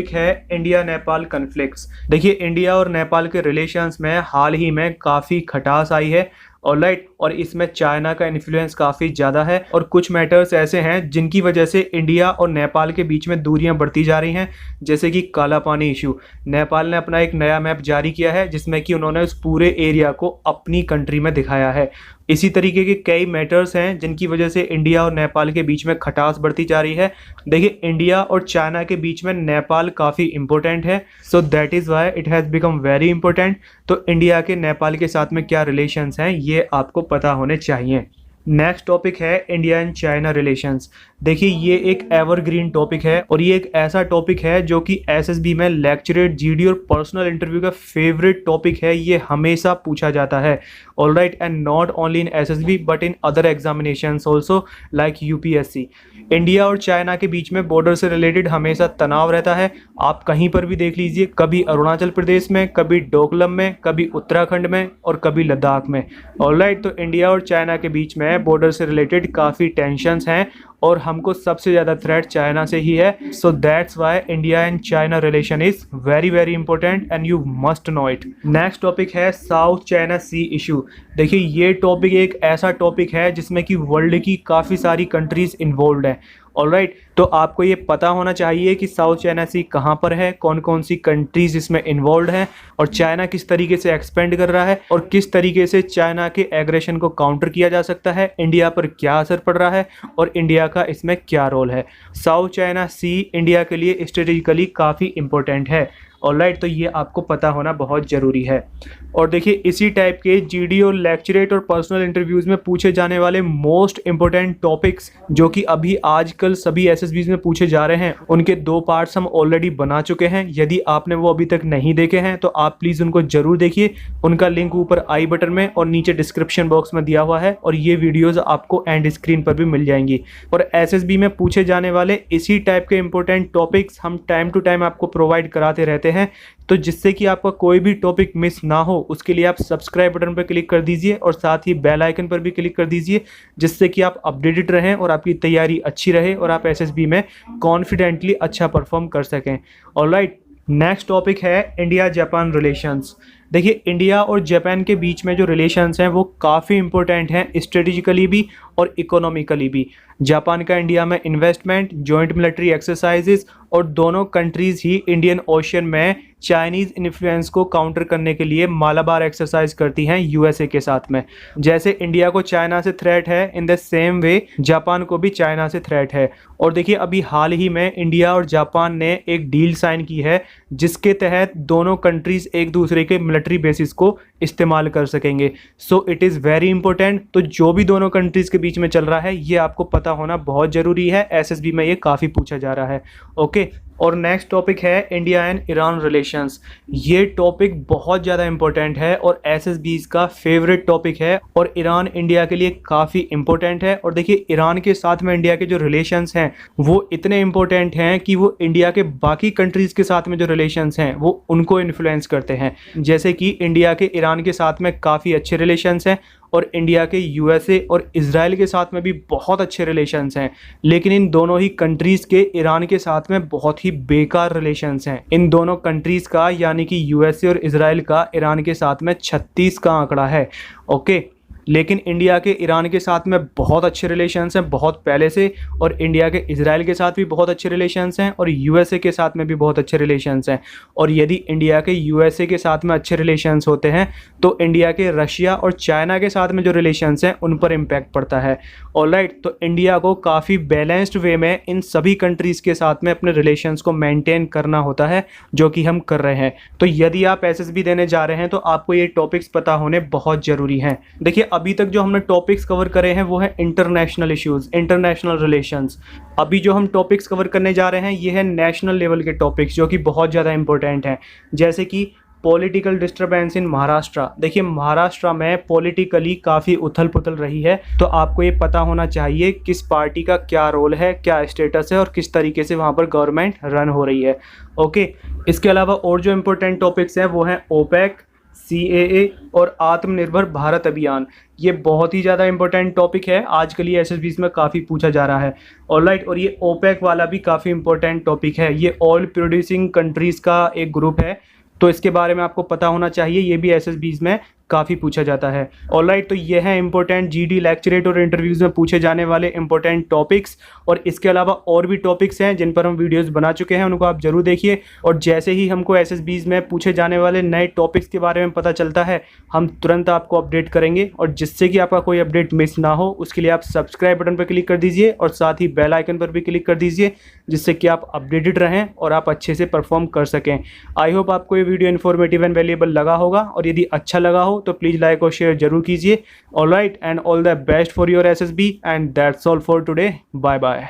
एक है India Nepal conflicts. देखिए, इंडिया और नेपाल के रिलेशंस में हाल ही में काफ़ी खटास आई है। ऑलराइट, और इसमें चाइना का इन्फ्लुएंस काफ़ी ज़्यादा है और कुछ मैटर्स ऐसे हैं जिनकी वजह से इंडिया और नेपाल के बीच में दूरियां बढ़ती जा रही हैं, जैसे कि काला पानी इशू। नेपाल ने अपना एक नया मैप जारी किया है जिसमें कि उन्होंने उस पूरे एरिया को अपनी कंट्री में दिखाया है। इसी तरीके के कई मैटर्स हैं जिनकी वजह से इंडिया और नेपाल के बीच में खटास बढ़ती जा रही है। देखिए, इंडिया और चाइना के बीच में नेपाल काफ़ी इंपॉर्टेंट है, so that is why it has become very important. तो इंडिया के नेपाल के साथ में क्या रिलेशंस हैं ये आपको पता होने चाहिए। नेक्स्ट टॉपिक है इंडिया एंड चाइना रिलेशंस। देखिए, ये एक एवरग्रीन टॉपिक है और ये एक ऐसा टॉपिक है जो कि एसएसबी में लेक्चरेट, जीडी और पर्सनल इंटरव्यू का फेवरेट टॉपिक है। ये हमेशा पूछा जाता है। Alright, and not only in SSB but in other examinations also like UPSC. India और चाइना के बीच में बॉर्डर से रिलेटेड हमेशा तनाव रहता है। आप कहीं पर भी देख लीजिए, कभी अरुणाचल प्रदेश में, कभी डोकलम में, कभी उत्तराखंड में और कभी लद्दाख में। ऑलराइट, तो इंडिया और चाइना के बीच में बॉर्डर से रिलेटेड काफ़ी टेंशन्स हैं और हमको सबसे ज़्यादा थ्रेट चाइना से ही है। So that's why India and China relation is very very important and you must know it. Next topic है साउथ चाइना सी इशू। देखिए, ये टॉपिक एक ऐसा टॉपिक है जिसमें कि वर्ल्ड की काफ़ी सारी कंट्रीज़ इन्वॉल्व हैं। ऑलराइट, तो आपको ये पता होना चाहिए कि साउथ चाइना सी कहाँ पर है, कौन कौन सी कंट्रीज इसमें इन्वॉल्व हैं और चाइना किस तरीके से एक्सपेंड कर रहा है और किस तरीके से चाइना के एग्रेशन को काउंटर किया जा सकता है, इंडिया पर क्या असर पड़ रहा है और इंडिया का इसमें क्या रोल है। साउथ चाइना सी इंडिया के लिए स्ट्रेटेजिकली काफ़ी इंपॉर्टेंट है। ऑलराइट, तो ये आपको पता होना बहुत ज़रूरी है। और देखिए, इसी टाइप के जीडी और लेक्चरेट और पर्सनल इंटरव्यूज़ में पूछे जाने वाले मोस्ट इंपॉर्टेंट टॉपिक्स जो कि अभी आजकल सभी एसएसबीज में पूछे जा रहे हैं, उनके 2 पार्ट्स हम ऑलरेडी बना चुके हैं। यदि आपने वो अभी तक नहीं देखे हैं तो आप प्लीज़ उनको ज़रूर देखिए। उनका लिंक ऊपर आई बटन में और नीचे डिस्क्रिप्शन बॉक्स में दिया हुआ है और ये वीडियोज़ आपको एंड स्क्रीन पर भी मिल जाएंगी। और एसएसबी में पूछे जाने वाले इसी टाइप के इंपॉर्टेंट टॉपिक्स हम टाइम टू टाइम आपको प्रोवाइड कराते रहते हैं। तो जिससे कि आपका कोई भी टॉपिक मिस ना हो, उसके लिए आप सब्सक्राइब बटन पर क्लिक कर दीजिए और साथ ही बेल आइकन पर भी क्लिक कर दीजिए, जिससे कि आप अपडेटेड रहें और आपकी तैयारी अच्छी रहे और आप एसएसबी में कॉन्फिडेंटली अच्छा परफॉर्म कर सकें। ऑलराइट, नेक्स्ट टॉपिक है इंडिया जापान रिलेशंस। देखिए, इंडिया और जापान के बीच में जो रिलेशंस हैं वो काफ़ी इंपॉर्टेंट हैं, स्ट्रेटेजिकली भी और इकोनॉमिकली भी। जापान का इंडिया में इन्वेस्टमेंट, जॉइंट मिलिट्री एक्सरसाइजेज और दोनों कंट्रीज़ ही इंडियन ओशन में चाइनीज़ इन्फ्लुएंस को काउंटर करने के लिए मालाबार एक्सरसाइज करती हैं यूएसए के साथ में। जैसे इंडिया को चाइना से थ्रेट है, in the same way Japan को भी चाइना से थ्रेट है। और देखिए, अभी हाल ही में इंडिया और जापान ने एक डील साइन की है जिसके तहत दोनों कंट्रीज़ एक दूसरे के मिलिट्री बेसिस को इस्तेमाल कर सकेंगे। So it is very important. तो जो भी दोनों कंट्रीज़ के बीच में चल रहा है ये आपको पता होना बहुत ज़रूरी है। एसएसबी में ये काफ़ी पूछा जा रहा है। ओके, और नेक्स्ट टॉपिक है इंडिया एंड ईरान रिलेशंस। ये टॉपिक बहुत ज़्यादा इंपॉर्टेंट है और एसएसबीज का फेवरेट टॉपिक है और ईरान इंडिया के लिए काफ़ी इंपॉर्टेंट है। और देखिए, ईरान के साथ में इंडिया के जो रिलेशंस हैं वो इतने इंपॉर्टेंट हैं कि वो इंडिया के बाकी कंट्रीज़ के साथ में जो रिलेशंस हैं वो उनको इन्फ्लुएंस करते हैं। जैसे कि इंडिया के ईरान के साथ में काफ़ी अच्छे रिलेशंस हैं और इंडिया के यूएसए और इजराइल के साथ में भी बहुत अच्छे रिलेशंस हैं, लेकिन इन दोनों ही कंट्रीज़ के ईरान के साथ में बहुत ही बेकार रिलेशंस हैं। इन दोनों कंट्रीज़ का यानी कि यूएसए और इजराइल का ईरान के साथ में 36 का आंकड़ा है। ओके, लेकिन इंडिया के ईरान के साथ में बहुत अच्छे रिलेशंस हैं बहुत पहले से, और इंडिया के इजराइल के साथ भी बहुत अच्छे रिलेशंस हैं और यूएसए के साथ में भी बहुत अच्छे रिलेशंस हैं। और यदि इंडिया के यूएसए के साथ में अच्छे रिलेशंस होते हैं तो इंडिया के रशिया और चाइना के साथ में जो रिलेशंस हैं उन पर इम्पैक्ट पड़ता है। ऑलराइट, तो इंडिया को काफ़ी बैलेंस्ड वे में इन सभी कंट्रीज़ के साथ में अपने रिलेशंस को मेंटेन करना होता है, जो कि हम कर रहे हैं। तो यदि आप एसएसबी देने जा रहे हैं तो आपको ये टॉपिक्स पता होने बहुत ज़रूरी हैं। देखिए, अभी तक जो हमने टॉपिक्स कवर करे हैं वो है इंटरनेशनल इश्यूज, इंटरनेशनल रिलेशंस। अभी जो हम टॉपिक्स कवर करने जा रहे हैं ये है नेशनल लेवल के टॉपिक्स जो कि बहुत ज़्यादा इंपॉर्टेंट हैं, जैसे कि पॉलिटिकल डिस्टर्बेंस इन महाराष्ट्र। देखिए, महाराष्ट्र में पॉलिटिकली काफ़ी उथल पुथल रही है, तो आपको ये पता होना चाहिए किस पार्टी का क्या रोल है, क्या स्टेटस है और किस तरीके से वहाँ पर गवर्नमेंट रन हो रही है। ओके, इसके अलावा और जो इम्पोर्टेंट टॉपिक्स हैं वो हैं ओपेक, CAA और आत्मनिर्भर भारत अभियान। ये बहुत ही ज़्यादा इंपॉर्टेंट टॉपिक है, आजकल ये एसएसबीज में काफ़ी पूछा जा रहा है। ऑलराइट, और ये ओपेक वाला भी काफ़ी इंपॉर्टेंट टॉपिक है। ये ऑयल प्रोड्यूसिंग कंट्रीज़ का एक ग्रुप है, तो इसके बारे में आपको पता होना चाहिए। ये भी एसएसबीज में काफ़ी पूछा जाता है। ऑलराइट, तो ये है इंपॉर्टेंट जीडी लेक्चरेट और इंटरव्यूज़ में पूछे जाने वाले इंपॉर्टेंट टॉपिक्स। और इसके अलावा और भी टॉपिक्स हैं जिन पर हम वीडियोस बना चुके हैं, उनको आप जरूर देखिए। और जैसे ही हमको एसएसबीज में पूछे जाने वाले नए टॉपिक्स के बारे में पता चलता है, हम तुरंत आपको अपडेट करेंगे। और जिससे कि आपका कोई अपडेट मिस ना हो, उसके लिए आप सब्सक्राइब बटन पर क्लिक कर दीजिए और साथ ही बेल आइकन पर भी क्लिक कर दीजिए, जिससे कि आप अपडेटेड रहें और आप अच्छे से परफॉर्म कर सकें। आई होप आपको ये वीडियो इन्फॉर्मेटिव एंड वैल्यूएबल लगा होगा, और यदि अच्छा लगा हो तो प्लीज़ लाइक और शेयर जरूर कीजिए। Alright, and all the best for your SSB, and that's all for today. Bye bye.